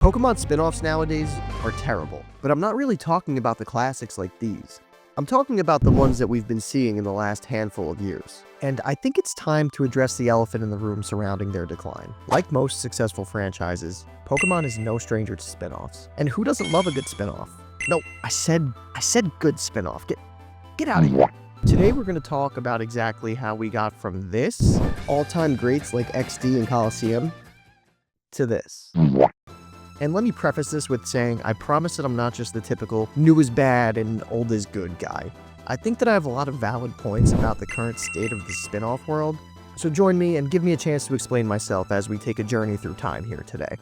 Pokemon spin-offs nowadays are terrible, but I'm not really talking about the classics like these. I'm talking about the ones that we've been seeing in the last handful of years. And I think it's time to address the elephant in the room surrounding their decline. Like most successful franchises, Pokemon is no stranger to spin-offs. And who doesn't love a good spin-off? No, I said good spin-off. Get out of here. Today we're going to talk about exactly how we got from this, all-time greats like XD and Colosseum, to this. And let me preface this with saying, I promise that I'm not just the typical new is bad and old is good guy. I think that I have a lot of valid points about the current state of the spin-off world, so join me and give me a chance to explain myself as we take a journey through time here today.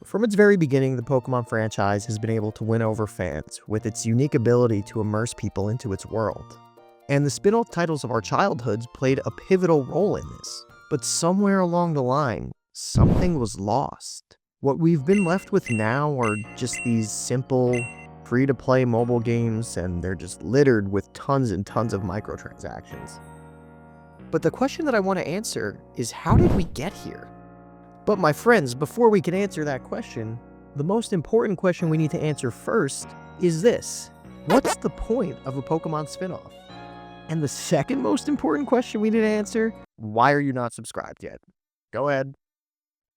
From its very beginning, the Pokemon franchise has been able to win over fans with its unique ability to immerse people into its world. And the spin-off titles of our childhoods played a pivotal role in this. But somewhere along the line, something was lost. What we've been left with now are just these simple, free-to-play mobile games, and they're just littered with tons and tons of microtransactions. But the question that I want to answer is, how did we get here? But my friends, before we can answer that question, the most important question we need to answer first is this: what's the point of a Pokemon spin-off? And the second most important question we need to answer: why are you not subscribed yet? Go ahead,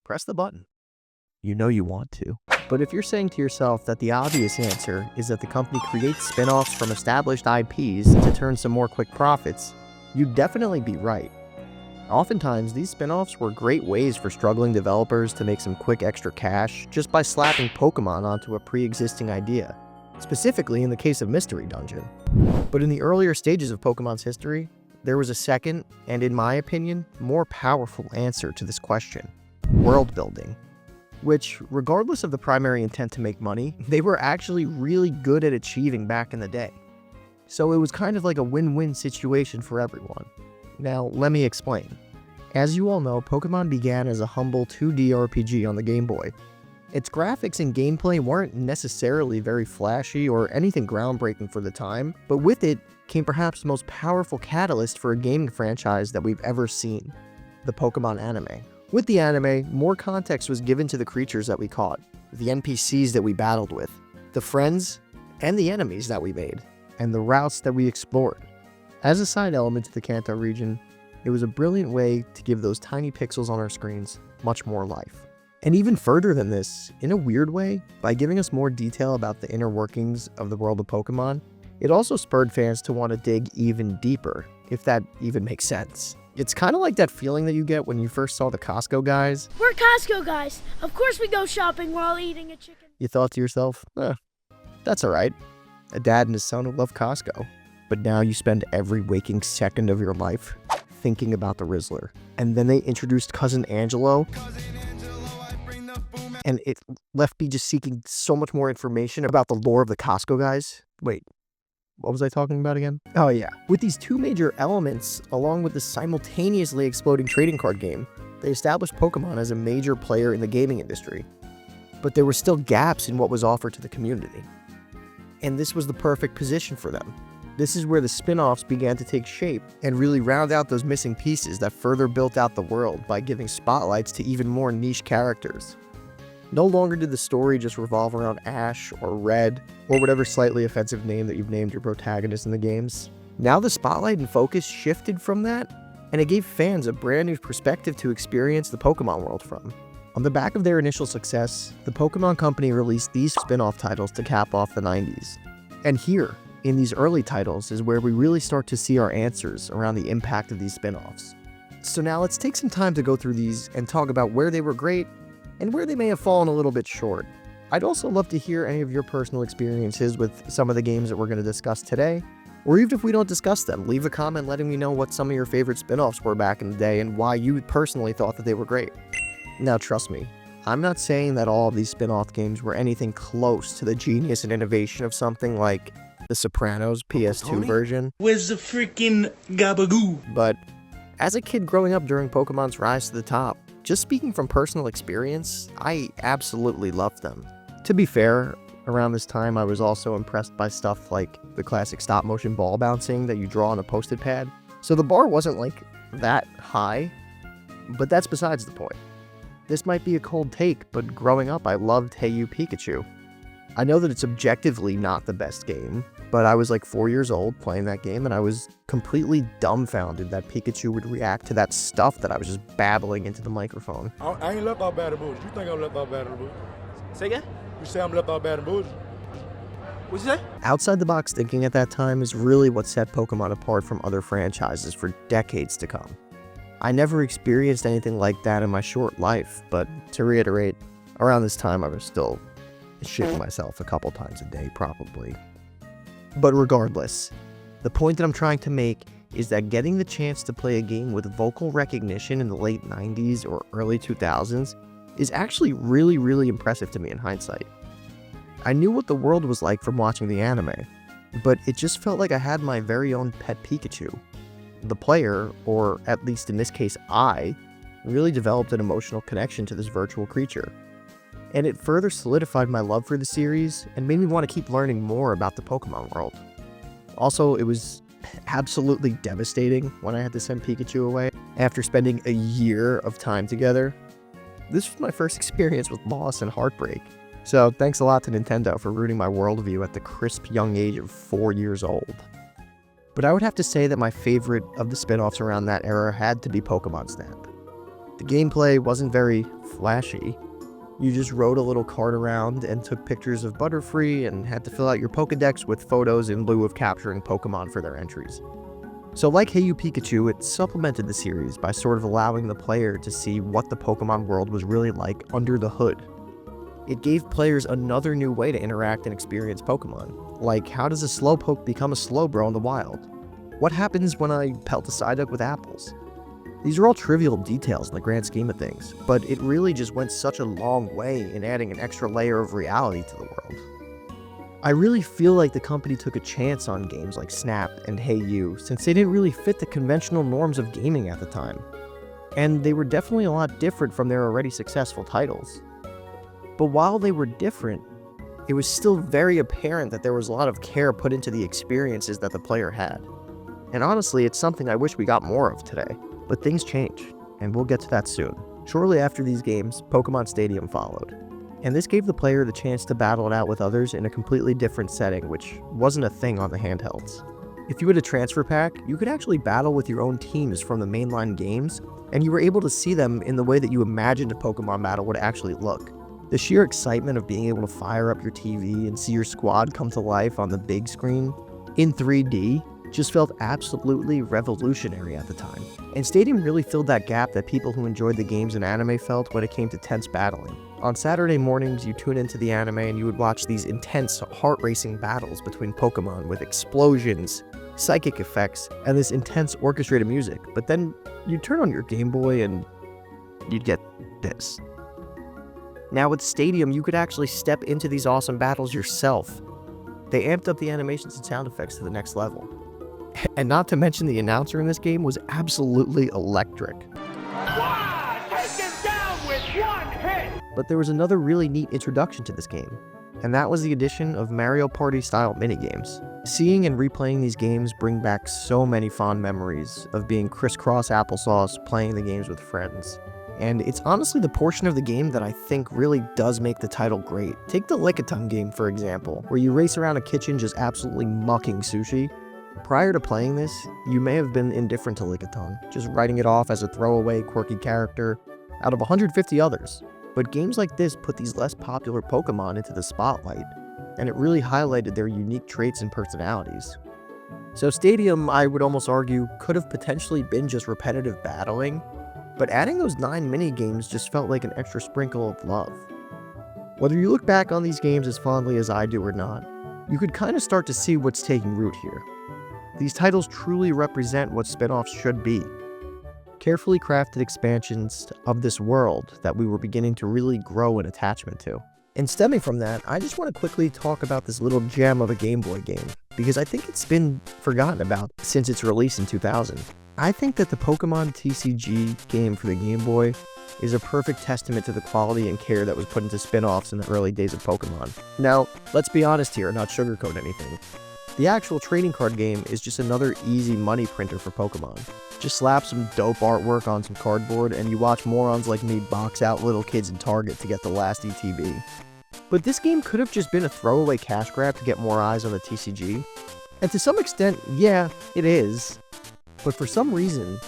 press the button. You know you want to. But if you're saying to yourself that the obvious answer is that the company creates spin-offs from established IPs to turn some more quick profits, you'd definitely be right. Oftentimes, these spin-offs were great ways for struggling developers to make some quick extra cash just by slapping Pokemon onto a pre-existing idea, specifically in the case of Mystery Dungeon. But in the earlier stages of Pokemon's history, there was a second, and in my opinion, more powerful answer to this question: world building. Which, regardless of the primary intent to make money, they were actually really good at achieving back in the day. So it was kind of like a win-win situation for everyone. Now, let me explain. As you all know, Pokemon began as a humble 2D RPG on the Game Boy. Its graphics and gameplay weren't necessarily very flashy or anything groundbreaking for the time, but with it came perhaps the most powerful catalyst for a gaming franchise that we've ever seen: the Pokemon anime. With the anime, more context was given to the creatures that we caught, the NPCs that we battled with, the friends and the enemies that we made, and the routes that we explored. As a side element to the Kanto region, it was a brilliant way to give those tiny pixels on our screens much more life. And even further than this, in a weird way, by giving us more detail about the inner workings of the world of Pokemon, it also spurred fans to want to dig even deeper, if that even makes sense. It's kind of like that feeling that you get when you first saw the Costco guys. We're Costco guys. Of course we go shopping while eating a chicken. You thought to yourself, that's alright. A dad and his son who love Costco. But now you spend every waking second of your life thinking about the Rizzler. And then they introduced Cousin Angelo. And it left me just seeking so much more information about the lore of the Costco guys. Wait. What was I talking about again? Oh yeah. With these two major elements, along with the simultaneously exploding trading card game, they established Pokemon as a major player in the gaming industry. But there were still gaps in what was offered to the community. And this was the perfect position for them. This is where the spin-offs began to take shape and really round out those missing pieces that further built out the world by giving spotlights to even more niche characters. No longer did the story just revolve around Ash or Red or whatever slightly offensive name that you've named your protagonist in the games. Now the spotlight and focus shifted from that, and it gave fans a brand new perspective to experience the Pokemon world from. On the back of their initial success, the Pokemon Company released these spin-off titles to cap off the 90s. And here, in these early titles, is where we really start to see our answers around the impact of these spin-offs. So now let's take some time to go through these and talk about where they were great and where they may have fallen a little bit short. I'd also love to hear any of your personal experiences with some of the games that we're going to discuss today, or even if we don't discuss them, leave a comment letting me know what some of your favorite spin-offs were back in the day and why you personally thought that they were great. Now trust me, I'm not saying that all of these spin-off games were anything close to the genius and innovation of something like The Sopranos PS2 version. Where's the freaking gabagoo? But as a kid growing up during Pokemon's rise to the top, just speaking from personal experience, I absolutely loved them. To be fair, around this time I was also impressed by stuff like the classic stop-motion ball bouncing that you draw on a post-it pad. So the bar wasn't like that high, but that's besides the point. This might be a cold take, but growing up I loved Hey You Pikachu. I know that it's objectively not the best game, but I was like 4 years old playing that game and I was completely dumbfounded that Pikachu would react to that stuff that I was just babbling into the microphone. I ain't left out bad and bougie. You think I'm left out bad and bougie? Say again? You say I'm left out bad and bougie? What'd you say? Outside the box thinking at that time is really what set Pokemon apart from other franchises for decades to come. I never experienced anything like that in my short life, but to reiterate, around this time I was still shitting myself a couple times a day, probably. But regardless, the point that I'm trying to make is that getting the chance to play a game with vocal recognition in the late 90s or early 2000s is actually really impressive to me in hindsight. I knew what the world was like from watching the anime, but it just felt like I had my very own pet Pikachu. The player, or at least in this case I, really developed an emotional connection to this virtual creature. And it further solidified my love for the series and made me want to keep learning more about the Pokemon world. Also, it was absolutely devastating when I had to send Pikachu away after spending a year of time together. This was my first experience with loss and heartbreak. So thanks a lot to Nintendo for ruining my worldview at the crisp young age of 4 years old. But I would have to say that my favorite of the spin-offs around that era had to be Pokemon Snap. The gameplay wasn't very flashy. You just rode a little cart around and took pictures of Butterfree and had to fill out your Pokedex with photos in lieu of capturing Pokemon for their entries. So like Hey You Pikachu, it supplemented the series by sort of allowing the player to see what the Pokemon world was really like under the hood. It gave players another new way to interact and experience Pokemon. Like, how does a Slowpoke become a Slowbro in the wild? What happens when I pelt a Psyduck with apples? These are all trivial details in the grand scheme of things, but it really just went such a long way in adding an extra layer of reality to the world. I really feel like the company took a chance on games like Snap and Hey You, since they didn't really fit the conventional norms of gaming at the time. And they were definitely a lot different from their already successful titles. But while they were different, it was still very apparent that there was a lot of care put into the experiences that the player had. And honestly, it's something I wish we got more of today. But things change, and we'll get to that soon. Shortly after these games, Pokemon Stadium followed. And this gave the player the chance to battle it out with others in a completely different setting, which wasn't a thing on the handhelds. If you had a transfer pack, you could actually battle with your own teams from the mainline games, and you were able to see them in the way that you imagined a Pokemon battle would actually look. The sheer excitement of being able to fire up your TV and see your squad come to life on the big screen in 3D just felt absolutely revolutionary at the time. And Stadium really filled that gap that people who enjoyed the games and anime felt when it came to tense battling. On Saturday mornings, you tune into the anime and you would watch these intense, heart-racing battles between Pokemon with explosions, psychic effects, and this intense orchestrated music. But then you'd turn on your Game Boy and you'd get this. Now with Stadium, you could actually step into these awesome battles yourself. They amped up the animations and sound effects to the next level. And not to mention the announcer in this game was absolutely electric. Take him down with one hit! But there was another really neat introduction to this game, and that was the addition of Mario Party-style minigames. Seeing and replaying these games bring back so many fond memories of being crisscross applesauce playing the games with friends. And it's honestly the portion of the game that I think really does make the title great. Take the Lickitung game, for example, where you race around a kitchen just absolutely mucking sushi. Prior to playing this, you may have been indifferent to Lickitung, just writing it off as a throwaway, quirky character out of 150 others. But games like this put these less popular Pokemon into the spotlight, and it really highlighted their unique traits and personalities. So Stadium, I would almost argue, could have potentially been just repetitive battling, but adding those 9 mini-games just felt like an extra sprinkle of love. Whether you look back on these games as fondly as I do or not, you could kind of start to see what's taking root here. These titles truly represent what spin-offs should be. Carefully crafted expansions of this world that we were beginning to really grow an attachment to. And stemming from that, I just want to quickly talk about this little gem of a Game Boy game, because I think it's been forgotten about since its release in 2000. I think that the Pokemon TCG game for the Game Boy is a perfect testament to the quality and care that was put into spin-offs in the early days of Pokemon. Now, let's be honest here, not sugarcoat anything. The actual trading card game is just another easy money printer for Pokemon. Just slap some dope artwork on some cardboard and you watch morons like me box out little kids in Target to get the last ETB. But this game could have just been a throwaway cash grab to get more eyes on the TCG. And to some extent, yeah, it is. But for some reason,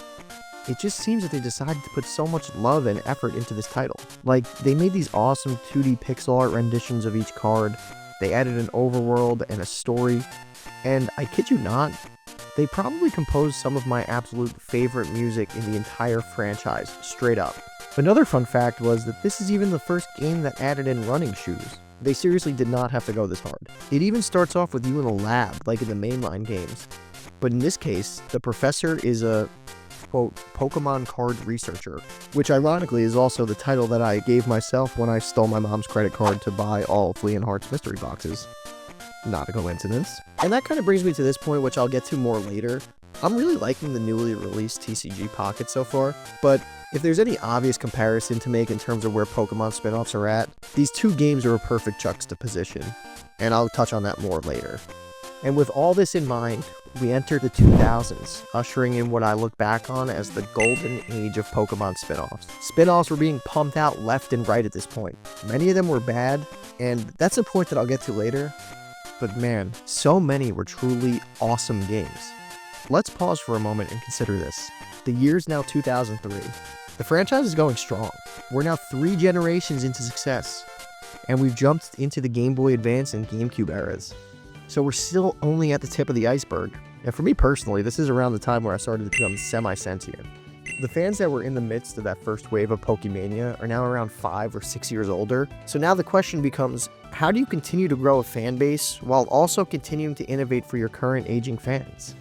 it just seems that they decided to put so much love and effort into this title. Like, they made these awesome 2D pixel art renditions of each card, they added an overworld and a story, and I kid you not, they probably composed some of my absolute favorite music in the entire franchise, straight up. Another fun fact was that this is even the first game that added in running shoes. They seriously did not have to go this hard. It even starts off with you in a lab, like in the mainline games. But in this case, the professor is a, quote, Pokemon card researcher, which ironically is also the title that I gave myself when I stole my mom's credit card to buy all of Lee and Hart's mystery boxes. Not a coincidence. And that kind of brings me to this point, which I'll get to more later. I'm really liking the newly released TCG Pocket so far, but if there's any obvious comparison to make in terms of where Pokemon Spinoffs are at, these two games are a perfect juxtaposition, and I'll touch on that more later. And with all this in mind, we enter the 2000s, ushering in what I look back on as the golden age of Pokemon spin-offs. Spin-offs were being pumped out left and right at this point. Many of them were bad, and that's a point that I'll get to later. But man, so many were truly awesome games. Let's pause for a moment and consider this. The year's now 2003. The franchise is going strong. We're now 3 generations into success, and we've jumped into the Game Boy Advance and GameCube eras. So we're still only at the tip of the iceberg. And for me personally, this is around the time where I started to become semi-sentient. The fans that were in the midst of that first wave of Pokemania are now around 5 or 6 years older. So now the question becomes, how do you continue to grow a fan base while also continuing to innovate for your current aging fans?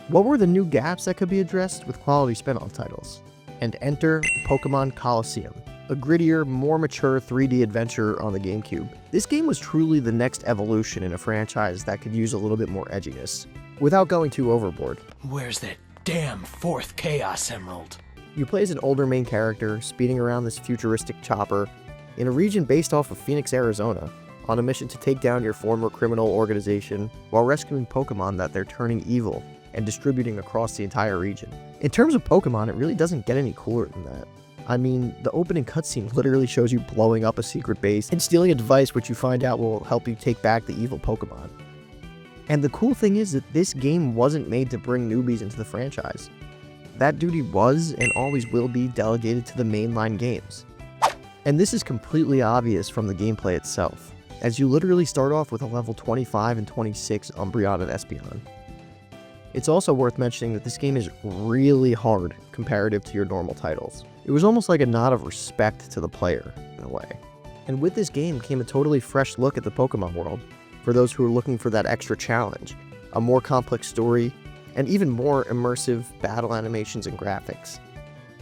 What were the new gaps that could be addressed with quality spin-off titles? And enter Pokemon Colosseum, a grittier, more mature 3D adventure on the GameCube. This game was truly the next evolution in a franchise that could use a little bit more edginess, without going too overboard. Where's that damn 4th Chaos Emerald? You play as an older main character, speeding around this futuristic chopper, in a region based off of Phoenix, Arizona, on a mission to take down your former criminal organization while rescuing Pokemon that they're turning evil and distributing across the entire region. In terms of Pokemon, it really doesn't get any cooler than that. I mean, the opening cutscene literally shows you blowing up a secret base and stealing a device which you find out will help you take back the evil Pokemon. And the cool thing is that this game wasn't made to bring newbies into the franchise. That duty was and always will be delegated to the mainline games. And this is completely obvious from the gameplay itself, as you literally start off with a level 25 and 26 Umbreon and Espeon. It's also worth mentioning that this game is really hard comparative to your normal titles. It was almost like a nod of respect to the player, in a way. And with this game came a totally fresh look at the Pokemon world, for those who are looking for that extra challenge, a more complex story, and even more immersive battle animations and graphics.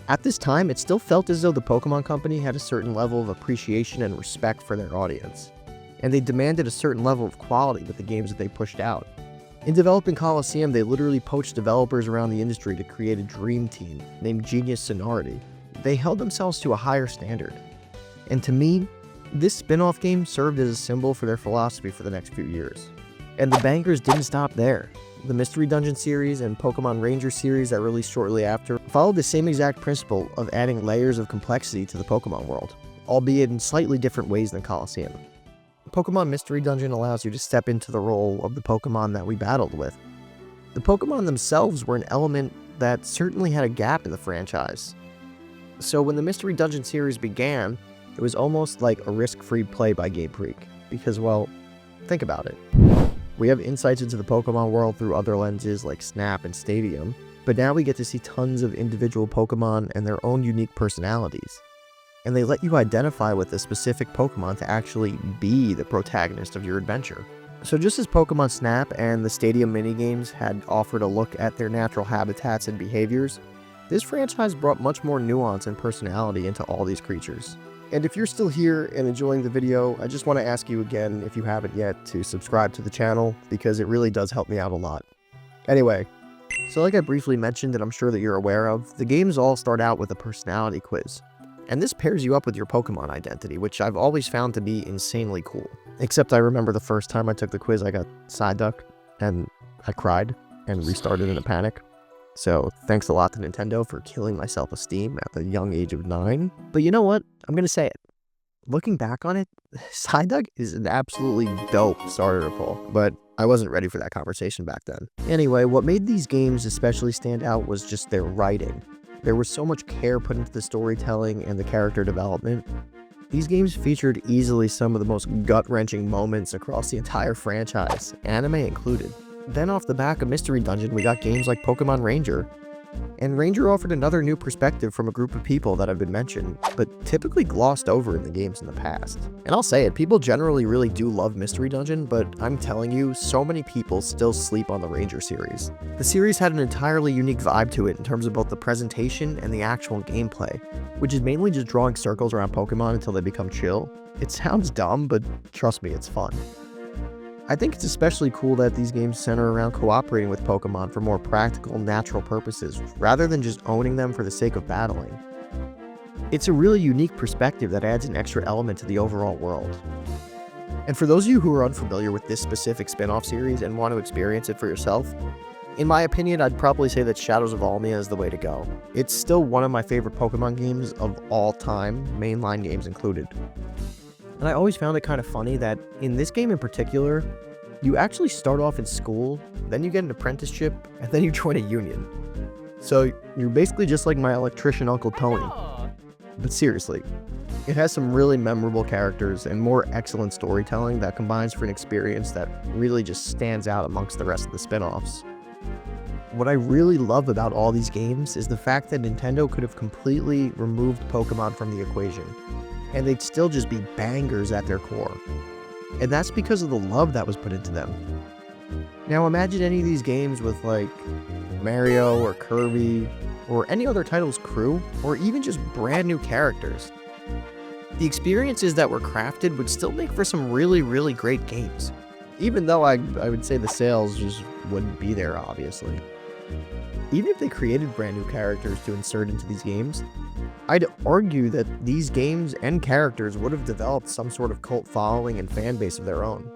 At this time, it still felt as though the Pokemon Company had a certain level of appreciation and respect for their audience, and they demanded a certain level of quality with the games that they pushed out. In developing Colosseum, they literally poached developers around the industry to create a dream team named Genius Sonority. They held themselves to a higher standard. And to me, this spin-off game served as a symbol for their philosophy for the next few years. And the bangers didn't stop there. The Mystery Dungeon series and Pokemon Ranger series that released shortly after followed the same exact principle of adding layers of complexity to the Pokemon world, albeit in slightly different ways than Colosseum. Pokemon Mystery Dungeon allows you to step into the role of the Pokemon that we battled with. The Pokemon themselves were an element that certainly had a gap in the franchise. So when the Mystery Dungeon series began, it was almost like a risk-free play by Game Freak, because, well, think about it. We have insights into the Pokemon world through other lenses like Snap and Stadium, but now we get to see tons of individual Pokemon and their own unique personalities. And they let you identify with a specific Pokemon to actually be the protagonist of your adventure. So just as Pokemon Snap and the Stadium minigames had offered a look at their natural habitats and behaviors, this franchise brought much more nuance and personality into all these creatures. And if you're still here and enjoying the video, I just want to ask you again, if you haven't yet, to subscribe to the channel, because it really does help me out a lot. Anyway, so like I briefly mentioned and I'm sure that you're aware of, the games all start out with a personality quiz. And this pairs you up with your Pokemon identity, which I've always found to be insanely cool. Except I remember the first time I took the quiz, I got Psyduck. and I cried and restarted in a panic. So thanks a lot to Nintendo for killing my self-esteem at the young age of 9. But you know what? I'm going to say it. Looking back on it, Psyduck is an absolutely dope starter to pull, but I wasn't ready for that conversation back then. Anyway, what made these games especially stand out was just their writing. There was so much care put into the storytelling and the character development. These games featured easily some of the most gut-wrenching moments across the entire franchise, anime included. Then off the back of Mystery Dungeon, we got games like Pokemon Ranger. And Ranger offered another new perspective from a group of people that have been mentioned, but typically glossed over in the games in the past. And I'll say it, people generally really do love Mystery Dungeon, but I'm telling you, so many people still sleep on the Ranger series. The series had an entirely unique vibe to it in terms of both the presentation and the actual gameplay, which is mainly just drawing circles around Pokemon until they become chill. It sounds dumb, but trust me, it's fun. I think it's especially cool that these games center around cooperating with Pokemon for more practical, natural purposes, rather than just owning them for the sake of battling. It's a really unique perspective that adds an extra element to the overall world. And for those of you who are unfamiliar with this specific spin-off series and want to experience it for yourself, in my opinion, I'd probably say that Shadows of Almia is the way to go. It's still one of my favorite Pokemon games of all time, mainline games included. And I always found it kind of funny that in this game in particular, you actually start off in school, then you get an apprenticeship, and then you join a union. So you're basically just like my electrician Uncle Tony. But seriously, it has some really memorable characters and more excellent storytelling that combines for an experience that really just stands out amongst the rest of the spin-offs. What I really love about all these games is the fact that Nintendo could have completely removed Pokemon from the equation, and they'd still just be bangers at their core. And that's because of the love that was put into them. Now imagine any of these games with like Mario or Kirby or any other title's crew, or even just brand new characters. The experiences that were crafted would still make for some really, really great games. Even though I would say the sales just wouldn't be there, obviously. Even if they created brand new characters to insert into these games, I'd argue that these games and characters would have developed some sort of cult following and fan base of their own,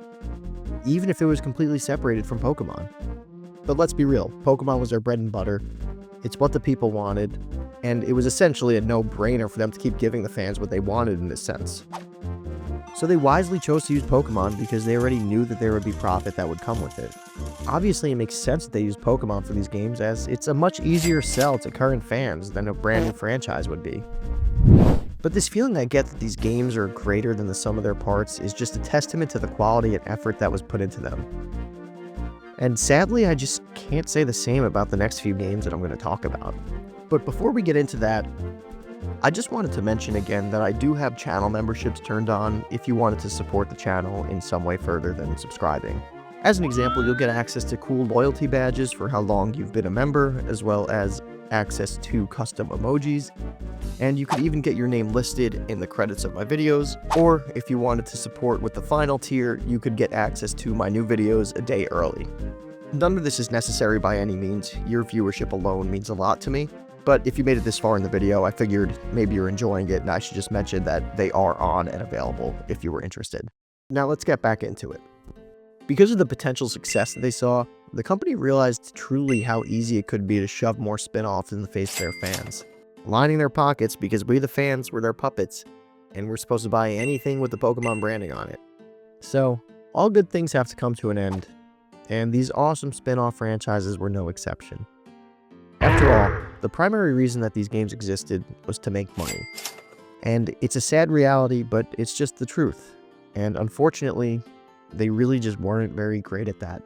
even if it was completely separated from Pokemon. But let's be real, Pokemon was their bread and butter, it's what the people wanted, and it was essentially a no-brainer for them to keep giving the fans what they wanted in this sense. So they wisely chose to use Pokemon because they already knew that there would be profit that would come with it. Obviously, it makes sense that they use Pokemon for these games, as it's a much easier sell to current fans than a brand new franchise would be. But this feeling I get that these games are greater than the sum of their parts is just a testament to the quality and effort that was put into them. And sadly, I just can't say the same about the next few games that I'm going to talk about. But before we get into that, I just wanted to mention again that I do have channel memberships turned on if you wanted to support the channel in some way further than subscribing. As an example, you'll get access to cool loyalty badges for how long you've been a member, as well as access to custom emojis, and you could even get your name listed in the credits of my videos, or if you wanted to support with the final tier, you could get access to my new videos a day early. None of this is necessary by any means, your viewership alone means a lot to me, but if you made it this far in the video, I figured maybe you're enjoying it and I should just mention that they are on and available if you were interested. Now let's get back into it. Because of the potential success that they saw, the company realized truly how easy it could be to shove more spin-offs in the face of their fans, lining their pockets because we the fans were their puppets, and we're supposed to buy anything with the Pokemon branding on it. So, all good things have to come to an end, and these awesome spin-off franchises were no exception. After all, the primary reason that these games existed was to make money. And it's a sad reality, but it's just the truth. And unfortunately, they really just weren't very great at that.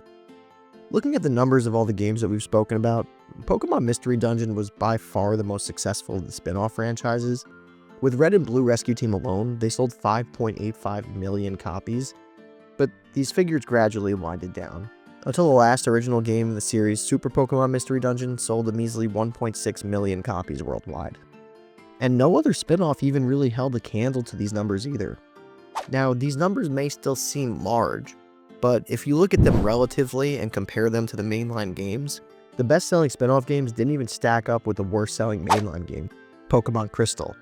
Looking at the numbers of all the games that we've spoken about, Pokemon Mystery Dungeon was by far the most successful of the spin-off franchises. With Red and Blue Rescue Team alone, they sold 5.85 million copies, but these figures gradually winded down, until the last original game in the series, Super Pokemon Mystery Dungeon, sold a measly 1.6 million copies worldwide. And no other spin-off even really held a candle to these numbers either. Now, these numbers may still seem large, but if you look at them relatively and compare them to the mainline games, the best-selling spin-off games didn't even stack up with the worst-selling mainline game, Pokemon Crystal.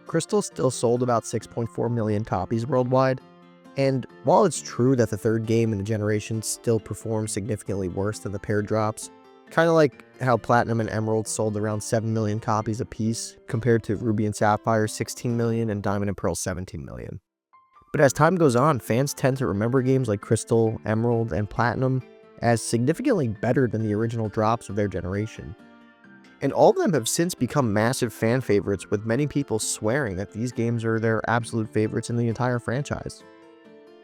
Crystal still sold about 6.4 million copies worldwide, And while it's true that the third game in the generation still performs significantly worse than the paired drops, kind of like how Platinum and Emerald sold around 7 million copies apiece, compared to Ruby and Sapphire 16 million and Diamond and Pearl 17 million. But as time goes on, fans tend to remember games like Crystal, Emerald, and Platinum as significantly better than the original drops of their generation. And all of them have since become massive fan favorites, with many people swearing that these games are their absolute favorites in the entire franchise.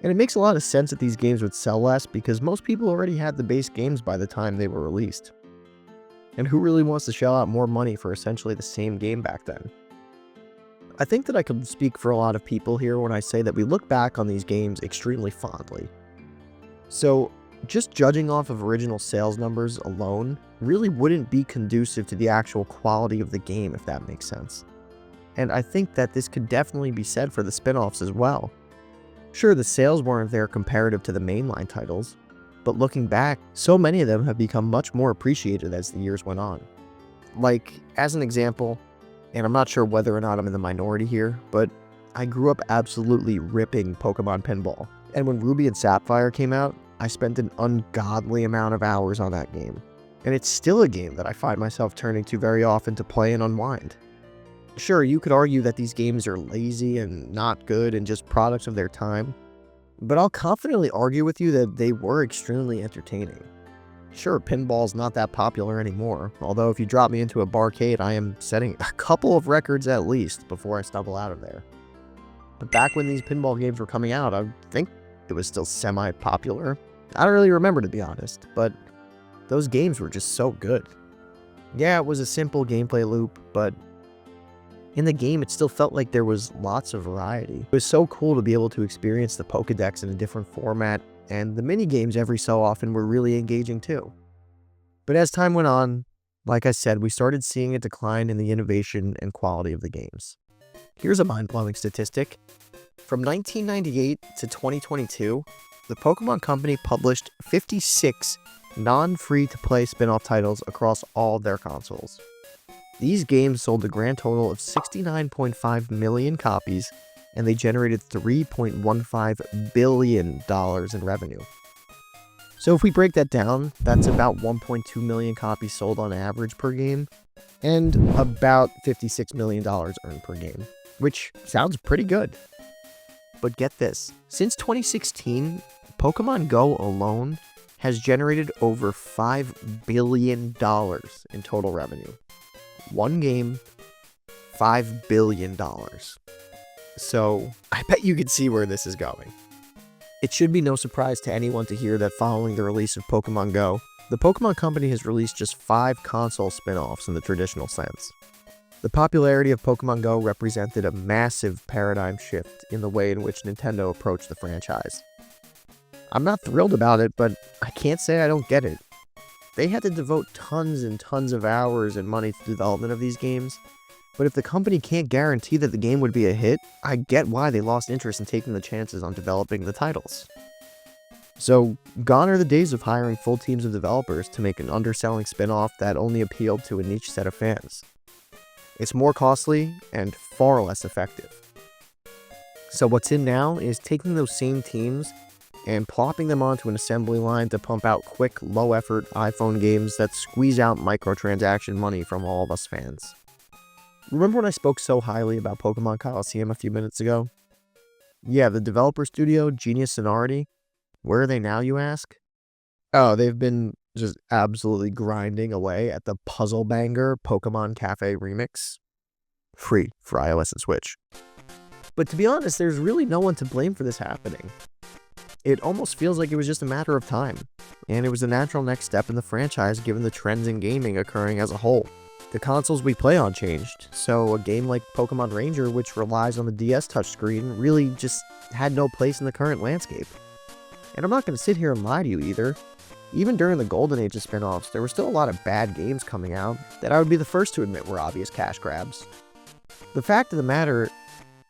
And it makes a lot of sense that these games would sell less, because most people already had the base games by the time they were released. And who really wants to shell out more money for essentially the same game back then? I think that I could speak for a lot of people here when I say that we look back on these games extremely fondly. So, just judging off of original sales numbers alone really wouldn't be conducive to the actual quality of the game, if that makes sense. And I think that this could definitely be said for the spin-offs as well. Sure, the sales weren't there comparative to the mainline titles, but looking back, so many of them have become much more appreciated as the years went on. Like, as an example, and I'm not sure whether or not I'm in the minority here, but I grew up absolutely ripping Pokemon Pinball. And when Ruby and Sapphire came out, I spent an ungodly amount of hours on that game. And it's still a game that I find myself turning to very often to play and unwind. Sure, you could argue that these games are lazy and not good and just products of their time, but I'll confidently argue with you that they were extremely entertaining. Sure, pinball's not that popular anymore, although if you drop me into a barcade, I am setting a couple of records at least before I stumble out of there. But back when these pinball games were coming out, I think it was still semi-popular. I don't really remember, to be honest, but those games were just so good. Yeah, it was a simple gameplay loop, but in the game, it still felt like there was lots of variety. It was so cool to be able to experience the Pokédex in a different format, and the mini-games every so often were really engaging too. But as time went on, like I said, we started seeing a decline in the innovation and quality of the games. Here's a mind-blowing statistic. From 1998 to 2022, the Pokemon Company published 56 non-free-to-play spin-off titles across all their consoles. These games sold a grand total of 69.5 million copies, and they generated $3.15 billion in revenue. So if we break that down, that's about 1.2 million copies sold on average per game, and about $56 million earned per game, which sounds pretty good. But get this, since 2016, Pokemon Go alone has generated over $5 billion in total revenue. One game, $5 billion. So, I bet you can see where this is going. It should be no surprise to anyone to hear that following the release of Pokemon Go, the Pokemon Company has released just 5 console spin-offs in the traditional sense. The popularity of Pokemon Go represented a massive paradigm shift in the way in which Nintendo approached the franchise. I'm not thrilled about it, but I can't say I don't get it. They had to devote tons and tons of hours and money to the development of these games, but if the company can't guarantee that the game would be a hit, I get why they lost interest in taking the chances on developing the titles. So, gone are the days of hiring full teams of developers to make an underselling spin-off that only appealed to a niche set of fans. It's more costly and far less effective. So what's in now is taking those same teams and plopping them onto an assembly line to pump out quick, low-effort iPhone games that squeeze out microtransaction money from all of us fans. Remember when I spoke so highly about Pokemon Colosseum a few minutes ago? Yeah, the developer studio, Genius Sonority. Where are they now, you ask? Oh, they've been just absolutely grinding away at the puzzle banger Pokemon Cafe Remix. Free for iOS and Switch. But to be honest, there's really no one to blame for this happening. It almost feels like it was just a matter of time, and it was the natural next step in the franchise given the trends in gaming occurring as a whole. The consoles we play on changed, so a game like Pokemon Ranger, which relies on the DS touchscreen, really just had no place in the current landscape. And I'm not going to sit here and lie to you either. Even during the golden age of spin-offs, there were still a lot of bad games coming out that I would be the first to admit were obvious cash grabs. The fact of the matter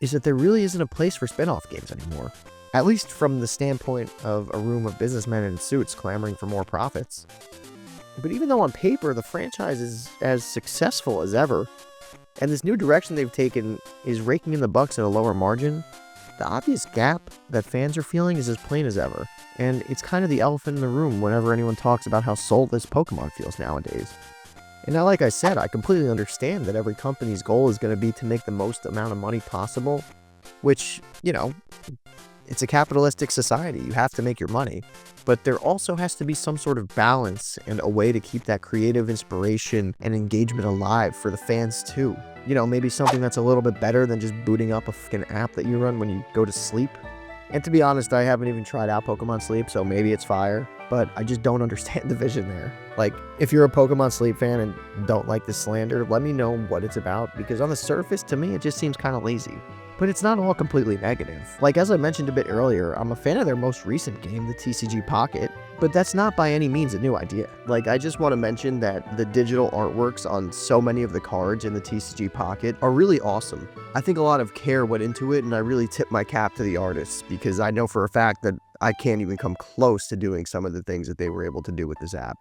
is that there really isn't a place for spin-off games anymore. At least from the standpoint of a room of businessmen in suits clamoring for more profits. But even though on paper the franchise is as successful as ever, and this new direction they've taken is raking in the bucks at a lower margin, the obvious gap that fans are feeling is as plain as ever, and it's kind of the elephant in the room whenever anyone talks about how soulless Pokemon feels nowadays. And now, like I said, I completely understand that every company's goal is going to be to make the most amount of money possible, which, you know, it's a capitalistic society. You have to make your money. But there also has to be some sort of balance and a way to keep that creative inspiration and engagement alive for the fans too. You know, maybe something that's a little bit better than just booting up a fucking app that you run when you go to sleep. And to be honest, I haven't even tried out Pokemon Sleep, so maybe it's fire, but I just don't understand the vision there. Like, if you're a Pokemon Sleep fan and don't like the slander, let me know what it's about, because on the surface, to me, it just seems kind of lazy. But it's not all completely negative. Like, as I mentioned a bit earlier, I'm a fan of their most recent game, the TCG Pocket, but that's not by any means a new idea. Like, I just want to mention that the digital artworks on so many of the cards in the TCG Pocket are really awesome. I think a lot of care went into it, and I really tip my cap to the artists, because I know for a fact that I can't even come close to doing some of the things that they were able to do with this app.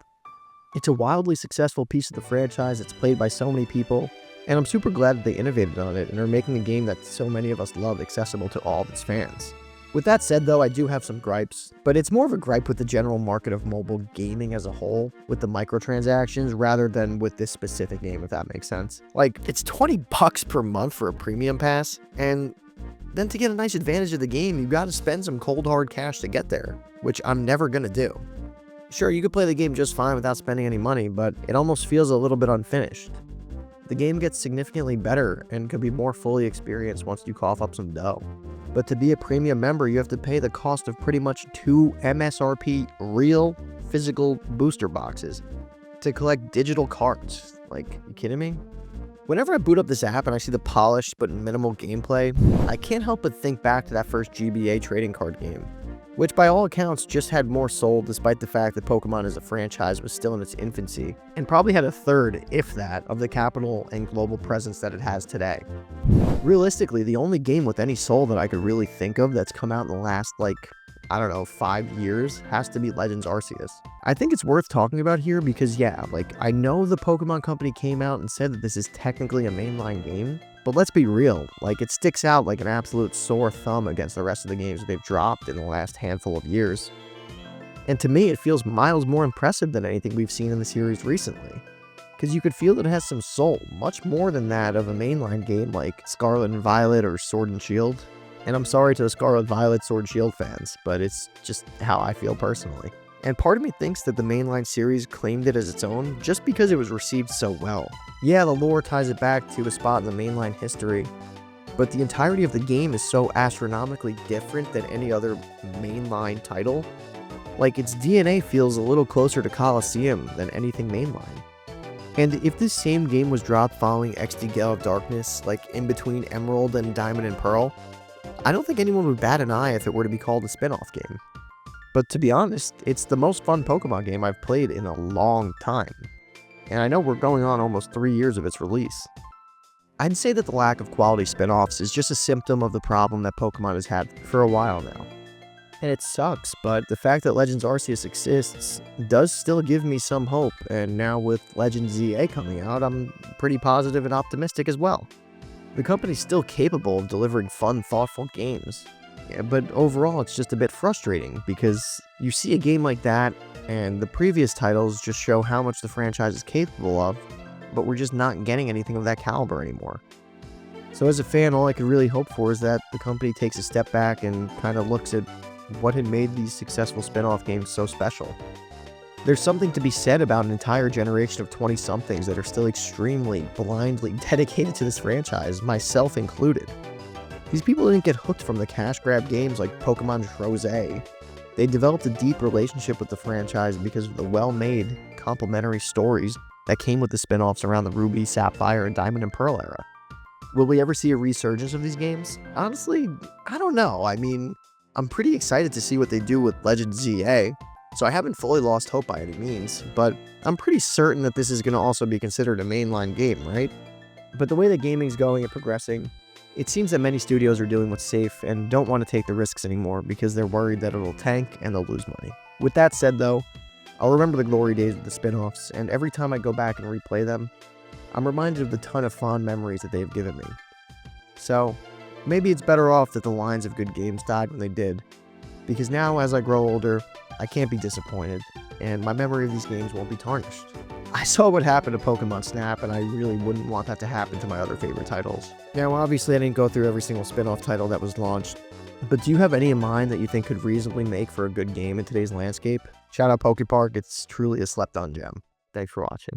It's a wildly successful piece of the franchise. It's played by so many people, and I'm super glad that they innovated on it and are making a game that so many of us love accessible to all of its fans. With that said though, I do have some gripes, but it's more of a gripe with the general market of mobile gaming as a whole, with the microtransactions, rather than with this specific game, if that makes sense. Like, it's $20 per month for a premium pass, and then to get a nice advantage of the game, you gotta spend some cold hard cash to get there, which I'm never gonna do. Sure, you could play the game just fine without spending any money, but it almost feels a little bit unfinished. The game gets significantly better and could be more fully experienced once you cough up some dough. But to be a premium member, you have to pay the cost of pretty much 2 MSRP real physical booster boxes to collect digital cards. Like, you kidding me? Whenever I boot up this app and I see the polished but minimal gameplay, I can't help but think back to that first GBA trading card game, which by all accounts just had more soul despite the fact that Pokemon as a franchise was still in its infancy, and probably had a third, if that, of the capital and global presence that it has today. Realistically, the only game with any soul that I could really think of that's come out in the last, 5 years has to be Legends Arceus. I think it's worth talking about here because, yeah, I know the Pokemon Company came out and said that this is technically a mainline game, but let's be real, it sticks out like an absolute sore thumb against the rest of the games that they've dropped in the last handful of years. And to me, it feels miles more impressive than anything we've seen in the series recently, because you could feel that it has some soul, much more than that of a mainline game like Scarlet and Violet or Sword and Shield. And I'm sorry to the Scarlet Violet Sword Shield fans, but it's just how I feel personally. And part of me thinks that the mainline series claimed it as its own just because it was received so well. Yeah, the lore ties it back to a spot in the mainline history, but the entirety of the game is so astronomically different than any other mainline title. Its DNA feels a little closer to Colosseum than anything mainline. And if this same game was dropped following XD Gale of Darkness, in between Emerald and Diamond and Pearl, I don't think anyone would bat an eye if it were to be called a spin-off game. But to be honest, it's the most fun Pokemon game I've played in a long time. And I know we're going on almost 3 years of its release. I'd say that the lack of quality spin-offs is just a symptom of the problem that Pokemon has had for a while now. And it sucks, but the fact that Legends Arceus exists does still give me some hope, and now with Legends ZA coming out, I'm pretty positive and optimistic as well. The company's still capable of delivering fun, thoughtful games. Yeah, but overall, it's just a bit frustrating, because you see a game like that, and the previous titles just show how much the franchise is capable of, but we're just not getting anything of that caliber anymore. So as a fan, all I could really hope for is that the company takes a step back and kind of looks at what had made these successful spin-off games so special. There's something to be said about an entire generation of 20-somethings that are still extremely, blindly dedicated to this franchise, myself included. These people didn't get hooked from the cash grab games like Pokemon Rosé. They developed a deep relationship with the franchise because of the well-made, complementary stories that came with the spin-offs around the Ruby, Sapphire, and Diamond and Pearl era. Will we ever see a resurgence of these games? Honestly, I don't know. I'm pretty excited to see what they do with Legends ZA, so I haven't fully lost hope by any means, but I'm pretty certain that this is going to also be considered a mainline game, right? But the way that gaming's going and progressing, it seems that many studios are doing what's safe and don't want to take the risks anymore because they're worried that it'll tank and they'll lose money. With that said though, I'll remember the glory days of the spin-offs, and every time I go back and replay them, I'm reminded of the ton of fond memories that they've given me. So, Maybe it's better off that the lines of good games died when they did, because now as I grow older, I can't be disappointed, and my memory of these games won't be tarnished. I saw what happened to Pokemon Snap, and I really wouldn't want that to happen to my other favorite titles. Now, obviously I didn't go through every single spin-off title that was launched, but do you have any in mind that you think could reasonably make for a good game in today's landscape? Shout out PokePark, it's truly a slept-on gem. Thanks for watching.